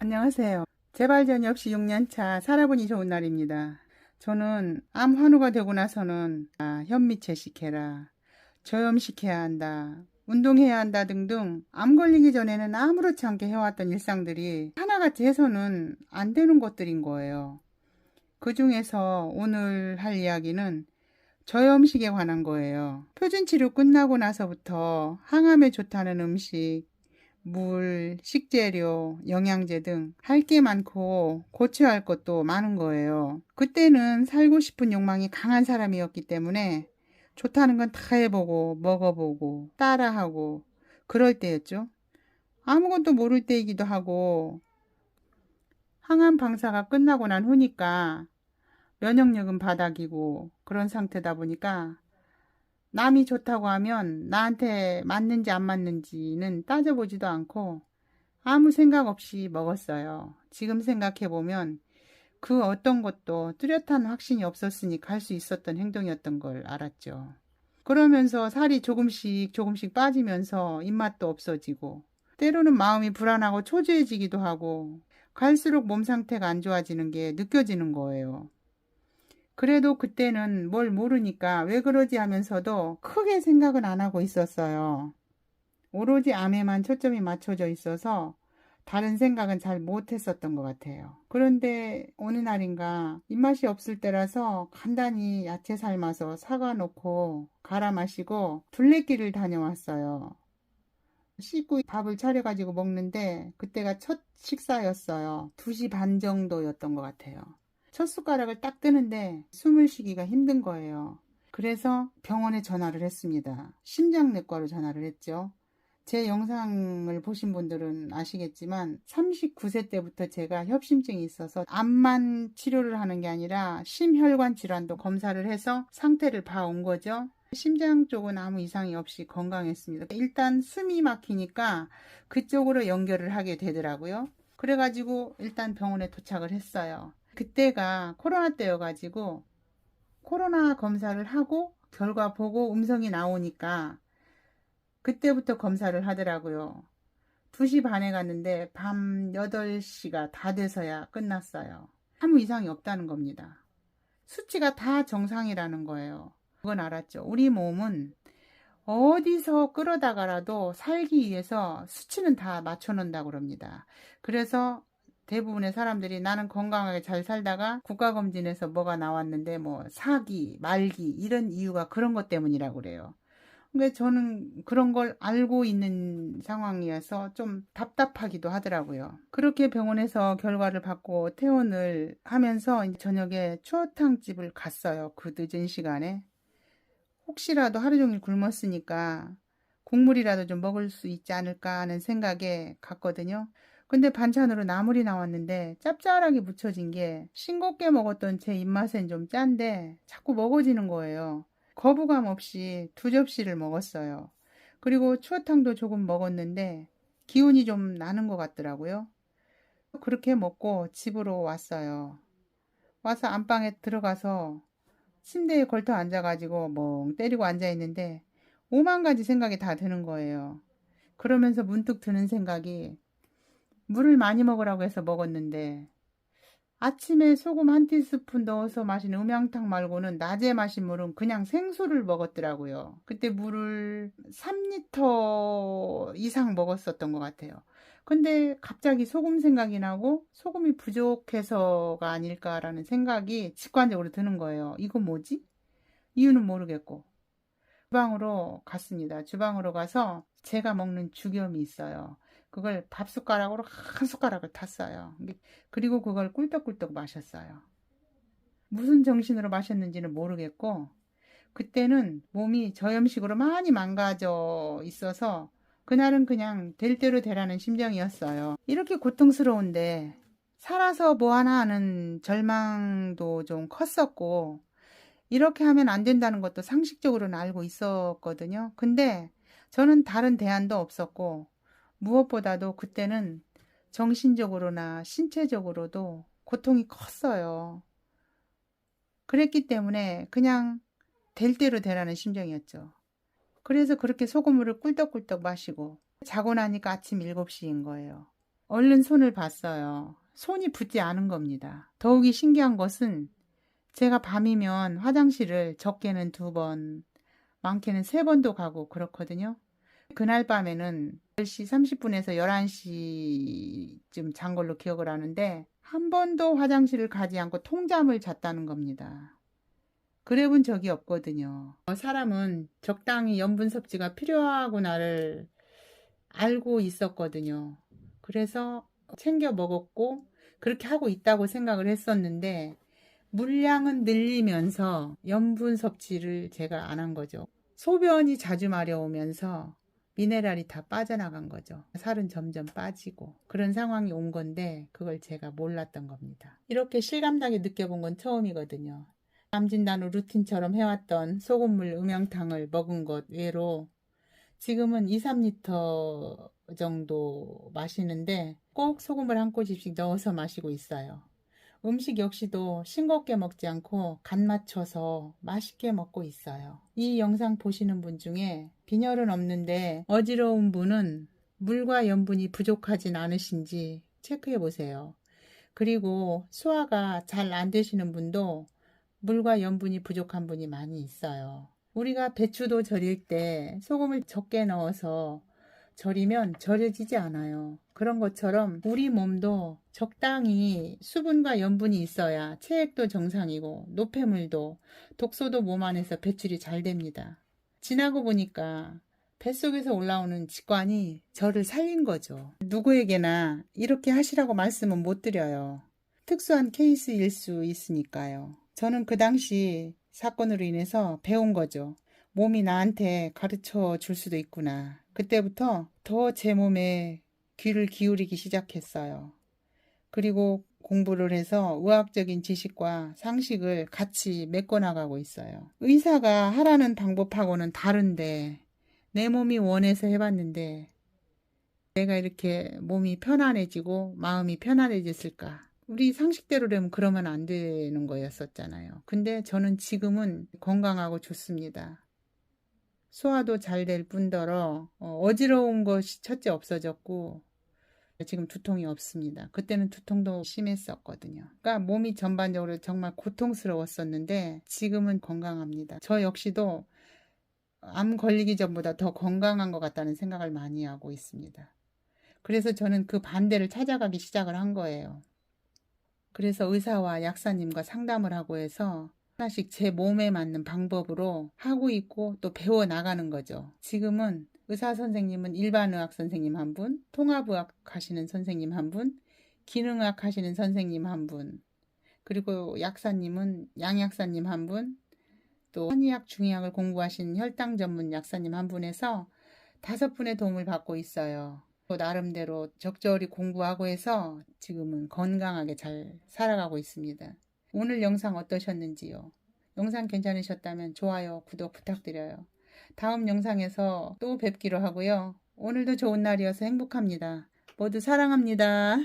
안녕하세요. 재발견이 없이 6년차 살아보니 좋은 날입니다. 저는 암 환우가 되고 나서는 현미 채식해라, 저염식해야 한다, 운동해야 한다 등등 암 걸리기 전에는 아무렇지 않게 해왔던 일상들이 하나같이 해서는 안 되는 것들인 거예요. 그 중에서 오늘 할 이야기는 저염식에 관한 거예요. 표준치료 끝나고 나서부터 항암에 좋다는 음식, 물, 식재료, 영양제 등 할 게 많고 고쳐야 할 것도 많은 거예요. 그때는 살고 싶은 욕망이 강한 사람이었기 때문에 좋다는 건 다 해보고 먹어보고 따라하고 그럴 때였죠. 아무것도 모를 때이기도 하고 항암 방사가 끝나고 난 후니까 면역력은 바닥이고 그런 상태다 보니까 남이 좋다고 하면 나한테 맞는지 안 맞는지는 따져보지도 않고 아무 생각 없이 먹었어요. 지금 생각해보면 그 어떤 것도 뚜렷한 확신이 없었으니까 할 수 있었던 행동이었던 걸 알았죠. 그러면서 살이 조금씩 조금씩 빠지면서 입맛도 없어지고 때로는 마음이 불안하고 초조해지기도 하고 갈수록 몸 상태가 안 좋아지는 게 느껴지는 거예요. 그래도 그때는 뭘 모르니까 왜 그러지 하면서도 크게 생각은 안 하고 있었어요. 오로지 암에만 초점이 맞춰져 있어서 다른 생각은 잘 못했었던 것 같아요. 그런데 어느 날인가 입맛이 없을 때라서 간단히 야채 삶아서 사과 넣고 갈아 마시고 둘레길을 다녀왔어요. 씻고 밥을 차려가지고 먹는데 그때가 첫 식사였어요. 2시 반 정도였던 것 같아요. 첫 숟가락을 딱 뜨는데 숨을 쉬기가 힘든 거예요. 그래서 병원에 전화를 했습니다. 심장내과로 전화를 했죠. 제 영상을 보신 분들은 아시겠지만 39세 때부터 제가 협심증이 있어서 암만 치료를 하는 게 아니라 심혈관 질환도 검사를 해서 상태를 봐온 거죠. 심장 쪽은 아무 이상이 없이 건강했습니다. 일단 숨이 막히니까 그쪽으로 연결을 하게 되더라고요. 그래가지고 일단 병원에 도착을 했어요. 그때가 코로나 때여가지고 코로나 검사를 하고 결과 보고 음성이 나오니까 그때부터 검사를 하더라고요. 2시 반에 갔는데 밤 8시가 다 돼서야 끝났어요. 아무 이상이 없다는 겁니다. 수치가 다 정상이라는 거예요. 그건 알았죠. 우리 몸은 어디서 끌어다가라도 살기 위해서 수치는 다 맞춰놓는다고 그럽니다. 그래서 대부분의 사람들이 나는 건강하게 잘 살다가 국가검진에서 뭐가 나왔는데 뭐 사기, 말기 이런 이유가 그런 것 때문이라고 그래요. 근데 저는 그런 걸 알고 있는 상황이어서 좀 답답하기도 하더라고요. 그렇게 병원에서 결과를 받고 퇴원을 하면서 저녁에 추어탕집을 갔어요. 그 늦은 시간에. 혹시라도 하루 종일 굶었으니까 국물이라도 좀 먹을 수 있지 않을까 하는 생각에 갔거든요. 근데 반찬으로 나물이 나왔는데 짭짤하게 무쳐진 게 싱겁게 먹었던 제 입맛엔 좀 짠데 자꾸 먹어지는 거예요. 거부감 없이 2접시를 먹었어요. 그리고 추어탕도 조금 먹었는데 기운이 좀 나는 것 같더라고요. 그렇게 먹고 집으로 왔어요. 와서 안방에 들어가서 침대에 걸터 앉아가지고 멍 때리고 앉아있는데 오만 가지 생각이 다 드는 거예요. 그러면서 문득 드는 생각이 물을 많이 먹으라고 해서 먹었는데 아침에 소금 한 티스푼 넣어서 마신 음양탕 말고는 낮에 마신 물은 그냥 생수를 먹었더라고요. 그때 물을 3리터 이상 먹었었던 것 같아요. 근데 갑자기 소금 생각이 나고 소금이 부족해서가 아닐까라는 생각이 직관적으로 드는 거예요. 이거 뭐지? 이유는 모르겠고. 주방으로 갔습니다. 주방으로 가서 제가 먹는 죽염이 있어요. 그걸 밥 숟가락으로 한 숟가락을 탔어요. 그리고 그걸 꿀떡꿀떡 마셨어요. 무슨 정신으로 마셨는지는 모르겠고, 그때는 몸이 저염식으로 많이 망가져 있어서, 그날은 그냥 될 대로 되라는 심정이었어요. 이렇게 고통스러운데, 살아서 뭐 하나 하는 절망도 좀 컸었고, 이렇게 하면 안 된다는 것도 상식적으로는 알고 있었거든요. 근데 저는 다른 대안도 없었고, 무엇보다도 그때는 정신적으로나 신체적으로도 고통이 컸어요. 그랬기 때문에 그냥 될 대로 되라는 심정이었죠. 그래서 그렇게 소금물을 꿀떡꿀떡 마시고 자고 나니까 아침 7시인 거예요. 얼른 손을 봤어요. 손이 붓지 않은 겁니다. 더욱이 신기한 것은 제가 밤이면 화장실을 적게는 2번, 많게는 3번도 가고 그렇거든요. 그날 밤에는 10시 30분에서 11시쯤 잔 걸로 기억을 하는데 한 번도 화장실을 가지 않고 통잠을 잤다는 겁니다. 그래 본 적이 없거든요. 사람은 적당히 염분 섭취가 필요하구나를 알고 있었거든요. 그래서 챙겨 먹었고 그렇게 하고 있다고 생각을 했었는데 물량은 늘리면서 염분 섭취를 제가 안 한 거죠. 소변이 자주 마려우면서 미네랄이 다 빠져나간 거죠. 살은 점점 빠지고 그런 상황이 온 건데 그걸 제가 몰랐던 겁니다. 이렇게 실감나게 느껴본 건 처음이거든요. 남진단 후 루틴처럼 해왔던 소금물 음영탕을 먹은 것 외로 지금은 2, 3리터 정도 마시는데 꼭 소금을 한 꼬집씩 넣어서 마시고 있어요. 음식 역시도 싱겁게 먹지 않고 간 맞춰서 맛있게 먹고 있어요. 이 영상 보시는 분 중에 빈혈은 없는데 어지러운 분은 물과 염분이 부족하진 않으신지 체크해 보세요. 그리고 소화가 잘 안 되시는 분도 물과 염분이 부족한 분이 많이 있어요. 우리가 배추도 절일 때 소금을 적게 넣어서 절이면 절여지지 않아요. 그런 것처럼 우리 몸도 적당히 수분과 염분이 있어야 체액도 정상이고 노폐물도 독소도 몸 안에서 배출이 잘 됩니다. 지나고 보니까 뱃속에서 올라오는 직관이 저를 살린 거죠. 누구에게나 이렇게 하시라고 말씀은 못 드려요. 특수한 케이스일 수 있으니까요. 저는 그 당시 사건으로 인해서 배운 거죠. 몸이 나한테 가르쳐 줄 수도 있구나. 그때부터 더 제 몸에 귀를 기울이기 시작했어요. 그리고 공부를 해서 의학적인 지식과 상식을 같이 메꿔나가고 있어요. 의사가 하라는 방법하고는 다른데 내 몸이 원해서 해봤는데 내가 이렇게 몸이 편안해지고 마음이 편안해졌을까? 우리 상식대로라면 그러면 안 되는 거였었잖아요. 근데 저는 지금은 건강하고 좋습니다. 소화도 잘 될 뿐더러 어지러운 것이 첫째 없어졌고 지금 두통이 없습니다. 그때는 두통도 심했었거든요. 그러니까 몸이 전반적으로 정말 고통스러웠었는데 지금은 건강합니다. 저 역시도 암 걸리기 전보다 더 건강한 것 같다는 생각을 많이 하고 있습니다. 그래서 저는 그 반대를 찾아가기 시작을 한 거예요. 그래서 의사와 약사님과 상담을 하고 해서 하나씩 제 몸에 맞는 방법으로 하고 있고 또 배워 나가는 거죠. 지금은 의사 선생님은 일반의학 선생님 한 분, 통합의학 하시는 선생님 한 분, 기능의학 하시는 선생님 한 분, 그리고 약사님은 양약사님 한 분, 또 한의학, 중의학을 공부하신 혈당 전문 약사님 한 분에서 5분의 도움을 받고 있어요. 나름대로 적절히 공부하고 해서 지금은 건강하게 잘 살아가고 있습니다. 오늘 영상 어떠셨는지요? 영상 괜찮으셨다면 좋아요, 구독 부탁드려요. 다음 영상에서 또 뵙기로 하고요. 오늘도 좋은 날이어서 행복합니다. 모두 사랑합니다.